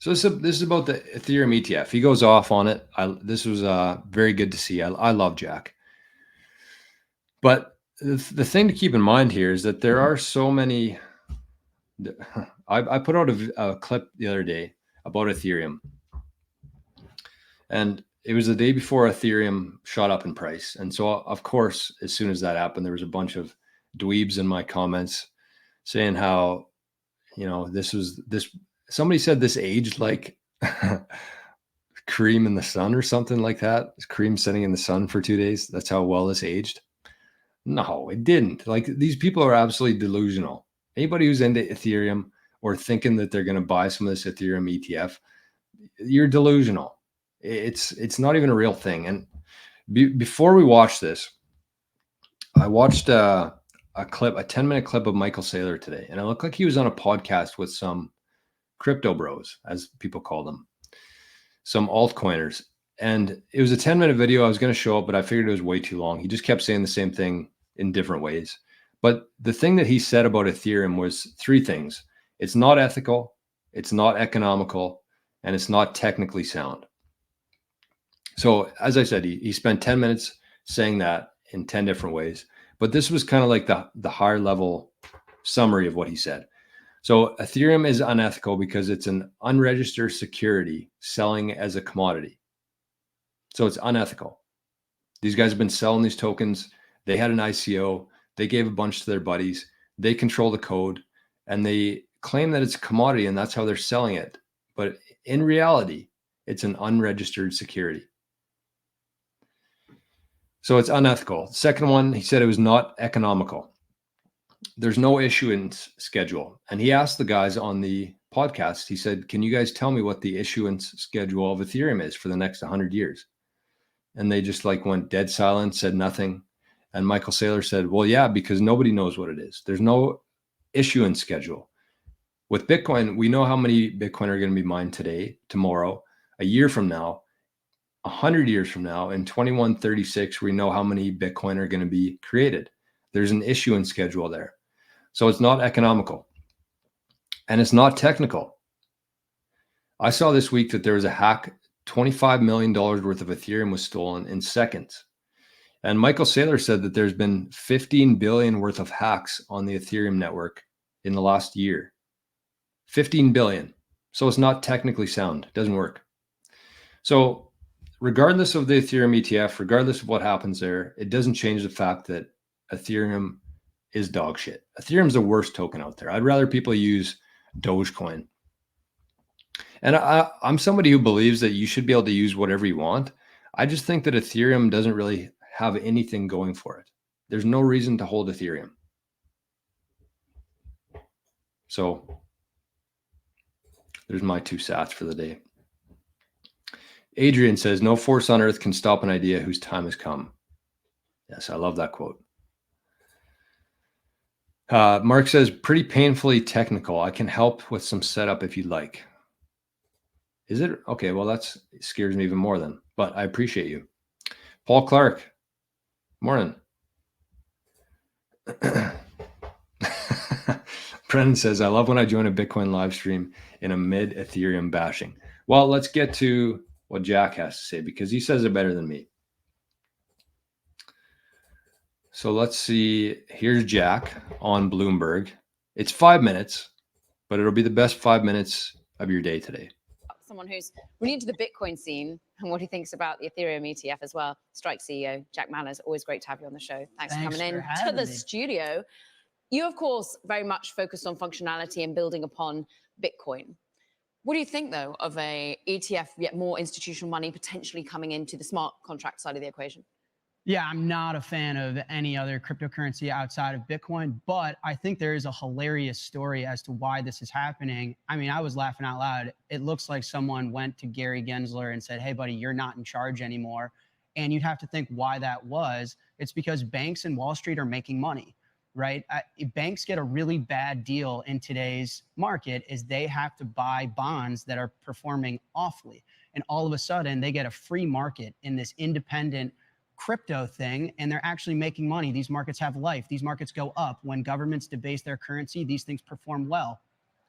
So this is about the Ethereum ETF. He goes off on it. This was very good to see. I love Jack. But the thing to keep in mind here is that there are so many. I put out a clip the other day about Ethereum, and it was the day before Ethereum shot up in price. And so, of course, as soon as that happened, there was a bunch of dweebs in my comments saying how, this. Somebody said this aged like cream in the sun or something like that. Cream sitting in the sun for 2 days. That's how well this aged. No, it didn't. Like, these people are absolutely delusional. Anybody who's into Ethereum or thinking that they're going to buy some of this Ethereum ETF, you're delusional. It's not even a real thing. And before we watch this, I watched a 10-minute clip of Michael Saylor today, and it looked like he was on a podcast with some crypto bros, as people call them, some altcoiners. And it was a 10-minute video. I was going to show up, but I figured it was way too long. He just kept saying the same thing in different ways. But the thing that he said about Ethereum was 3 things. It's not ethical, it's not economical, and it's not technically sound. So as I said, he spent 10 minutes saying that in 10 different ways. But this was kind of like the higher level summary of what he said. So Ethereum is unethical because it's an unregistered security selling as a commodity. So it's unethical. These guys have been selling these tokens. They had an ICO. They gave a bunch to their buddies. They control the code, and they claim that it's a commodity, and that's how they're selling it. But in reality, it's an unregistered security. So it's unethical. Second one, he said it was not economical. There's no issuance schedule. And he asked the guys on the podcast, he said, can you guys tell me what the issuance schedule of Ethereum is for the next 100 years? And they just went dead silent, said nothing. And Michael Saylor said, well, yeah, because nobody knows what it is. There's no issuance schedule. With Bitcoin, we know how many Bitcoin are going to be mined today, tomorrow, a year from now, 100 years from now. In 2136, we know how many Bitcoin are going to be created. There's an issuance schedule there. So it's not economical, and it's not technical. I saw this week that there was a hack. $25 million worth of Ethereum was stolen in seconds. And Michael Saylor said that there's been 15 billion worth of hacks on the Ethereum network in the last year. 15 billion. So it's not technically sound. It doesn't work. So regardless of the Ethereum ETF, regardless of what happens there, it doesn't change the fact that Ethereum is dog shit. Ethereum's the worst token out there. I'd rather people use Dogecoin. And I'm somebody who believes that you should be able to use whatever you want. I just think that Ethereum doesn't really have anything going for it. There's no reason to hold Ethereum. So there's my 2 sats for the day. Adrian says, no force on earth can stop an idea whose time has come. Yes, I love that quote. Mark says, pretty painfully technical. I can help with some setup if you'd like. Is it? Okay, well, that scares me even more then, but I appreciate you. Paul Clark, morning. Brennan says, I love when I join a Bitcoin live stream in a mid-Ethereum bashing. Well, let's get to what Jack has to say, because he says it better than me. So let's see. Here's Jack on Bloomberg. It's 5 minutes, but it'll be the best 5 minutes of your day today. Someone who's really into the Bitcoin scene and what he thinks about the Ethereum ETF as well. Strike CEO, Jack Mallers, always great to have you on the show. Thanks for coming in to the studio. You, of course, very much focused on functionality and building upon Bitcoin. What do you think, though, of a ETF, yet more institutional money potentially coming into the smart contract side of the equation? Yeah, I'm not a fan of any other cryptocurrency outside of Bitcoin, but I think there is a hilarious story as to why this is happening. I mean, I was laughing out loud. It looks like someone went to Gary Gensler and said, hey, buddy, you're not in charge anymore. And you'd have to think why that was. It's because banks and Wall Street are making money, right? Banks get a really bad deal in today's market is they have to buy bonds that are performing awfully. And all of a sudden, they get a free market in this independent crypto thing, and they're actually making money. These markets have life. These markets go up. When governments debase their currency, these things perform well.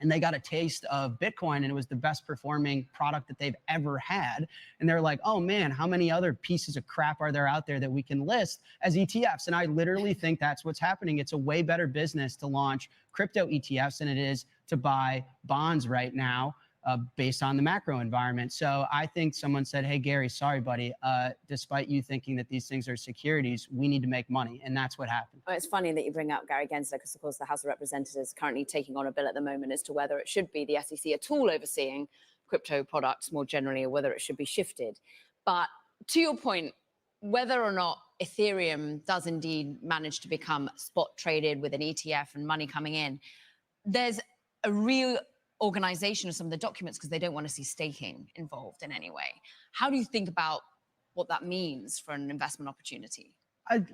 and they got a taste of Bitcoin, and it was the best performing product that they've ever had. And they're like, oh man, how many other pieces of crap are there out there that we can list as ETFs? And I literally think that's what's happening. It's a way better business to launch crypto ETFs than it is to buy bonds right now, based on the macro environment. So I think someone said, hey, Gary, sorry, buddy. Despite you thinking that these things are securities, we need to make money. And that's what happened. Well, it's funny that you bring up Gary Gensler, because of course the House of Representatives is currently taking on a bill at the moment as to whether it should be the SEC at all overseeing crypto products more generally, or whether it should be shifted. But to your point, whether or not Ethereum does indeed manage to become spot traded with an ETF and money coming in, there's a real organization of some of the documents because they don't want to see staking involved in any way. How do you think about what that means for an investment opportunity?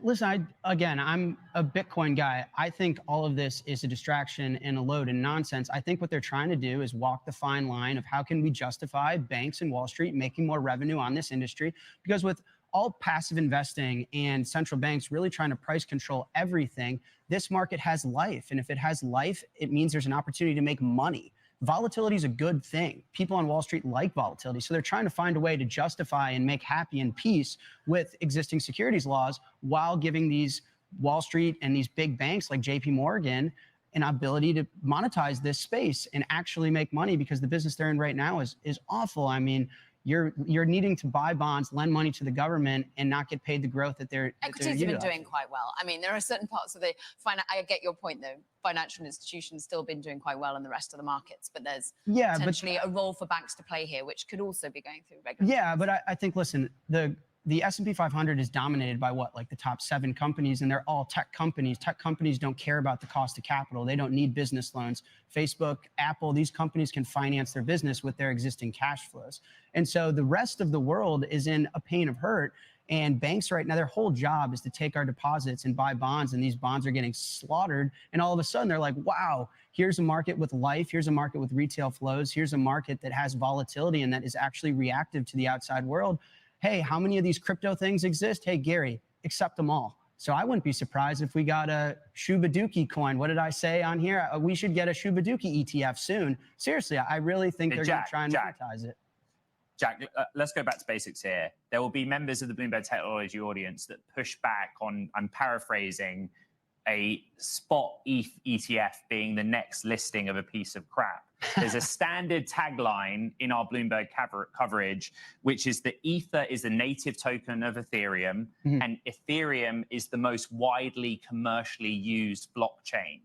Listen, I'm a Bitcoin guy. I think all of this is a distraction and a load and nonsense. I think what they're trying to do is walk the fine line of how can we justify banks and Wall Street making more revenue on this industry? Because with all passive investing and central banks really trying to price control everything, this market has life. And if it has life, it means there's an opportunity to make money. Volatility is a good thing. People on Wall Street like volatility. So they're trying to find a way to justify and make happy and peace with existing securities laws while giving these Wall Street and these big banks like JP Morgan an ability to monetize this space and actually make money, because the business they're in right now is awful. I mean, you're needing to buy bonds, lend money to the government, and not get paid the growth that they're Equities have been doing quite well. I mean, there are certain parts of the I get your point though. Financial institutions still been doing quite well in the rest of the markets, but there's potentially a role for banks to play here, which could also be going through regular. Yeah, but I think, listen, the S&P 500 is dominated by what, like the top 7 companies, and they're all tech companies. Tech companies don't care about the cost of capital. They don't need business loans. Facebook, Apple, these companies can finance their business with their existing cash flows. And so the rest of the world is in a pain of hurt. And banks right now, their whole job is to take our deposits and buy bonds, and these bonds are getting slaughtered. And all of a sudden they're like, wow, here's a market with life. Here's a market with retail flows. Here's a market that has volatility and that is actually reactive to the outside world. Hey, how many of these crypto things exist? Hey, Gary, accept them all. So I wouldn't be surprised if we got a Shubaduki coin. What did I say on here? We should get a Shubaduki ETF soon. Seriously, I really think they're going to try and monetize it. Jack, let's go back to basics here. There will be members of the Bloomberg Technology audience that push back on, I'm paraphrasing, a spot ETH ETF being the next listing of a piece of crap. There's a standard tagline in our Bloomberg coverage, which is that Ether is the native token of Ethereum, and Ethereum is the most widely commercially used blockchain.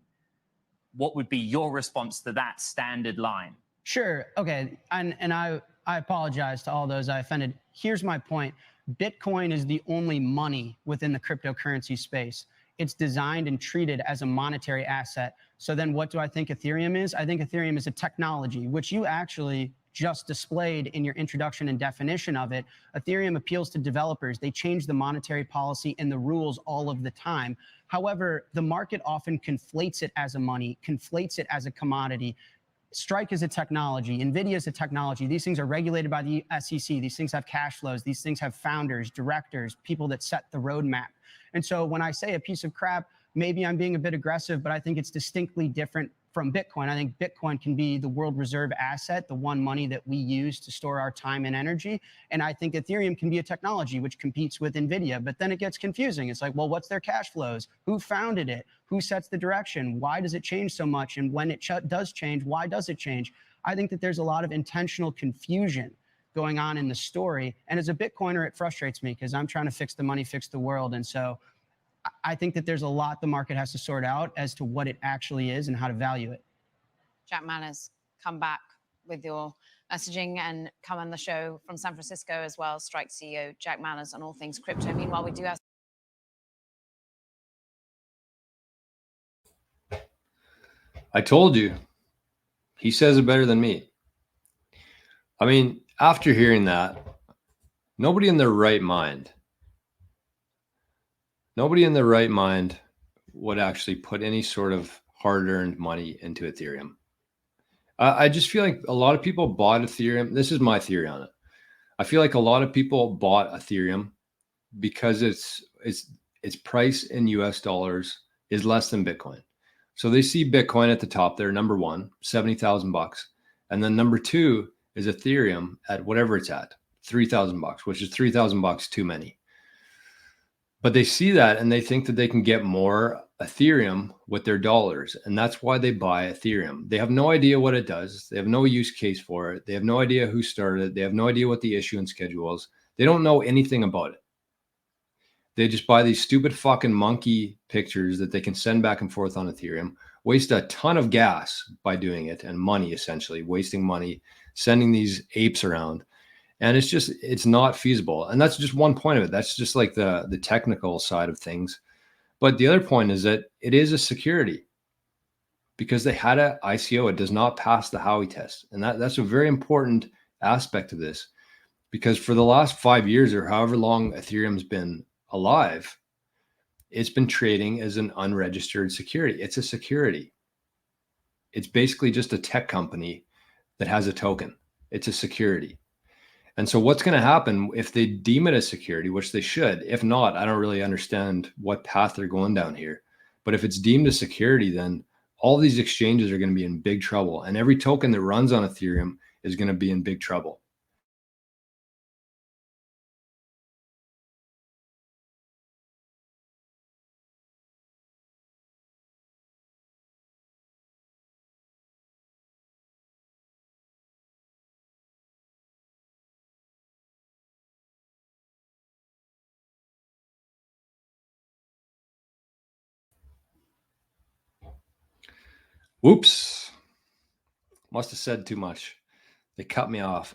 What would be your response to that standard line? Sure. Okay. And I apologize to all those I offended. Here's my point. Bitcoin is the only money within the cryptocurrency space. It's designed and treated as a monetary asset. So then what do I think Ethereum is? I think Ethereum is a technology, which you actually just displayed in your introduction and definition of it. Ethereum appeals to developers. They change the monetary policy and the rules all of the time. However, the market often conflates it as a money, conflates it as a commodity. Strike is a technology. NVIDIA is a technology. These things are regulated by the SEC. These things have cash flows. These things have founders, directors, people that set the roadmap. And so when I say a piece of crap, maybe I'm being a bit aggressive, but I think it's distinctly different from Bitcoin. I think Bitcoin can be the world reserve asset, the one money that we use to store our time and energy. And I think Ethereum can be a technology which competes with NVIDIA, but then it gets confusing. It's like, well, what's their cash flows? Who founded it? Who sets the direction? Why does it change so much? And when it does change, why does it change? I think that there's a lot of intentional confusion going on in the story. And as a Bitcoiner, it frustrates me because I'm trying to fix the money, fix the world. And so I think that there's a lot the market has to sort out as to what it actually is and how to value it. Jack Mallers, come back with your messaging and come on the show from San Francisco as well. Strike CEO Jack Mallers on all things crypto. Meanwhile, we do have. I told you. He says it better than me. I mean, after hearing that, nobody in their right mind would actually put any sort of hard-earned money into Ethereum. I just feel like a lot of people bought Ethereum. This is my theory on it. I feel like a lot of people bought Ethereum because its price in US dollars is less than Bitcoin. So they see Bitcoin at the top there, number one, 70,000 bucks. And then number two is Ethereum at whatever it's at, 3,000 bucks, which is 3,000 bucks too many. But they see that and they think that they can get more Ethereum with their dollars. And that's why they buy Ethereum. They have no idea what it does. They have no use case for it. They have no idea who started it. They have no idea what the issuance schedule is. They don't know anything about it. They just buy these stupid fucking monkey pictures that they can send back and forth on Ethereum, waste a ton of gas by doing it and money, essentially wasting money, sending these apes around. And it's not feasible. And that's just one point of it. That's just like the technical side of things. But the other point is that it is a security because they had an ICO. It does not pass the Howey test. And that's a very important aspect of this, because for the last 5 years or however long Ethereum's been alive, it's been trading as an unregistered security. It's a security. It's basically just a tech company that has a token. It's a security. And so what's going to happen if they deem it a security, which they should? If not, I don't really understand what path they're going down here. But if it's deemed a security, then all these exchanges are going to be in big trouble. And every token that runs on Ethereum is going to be in big trouble. Whoops. Must have said too much. They cut me off.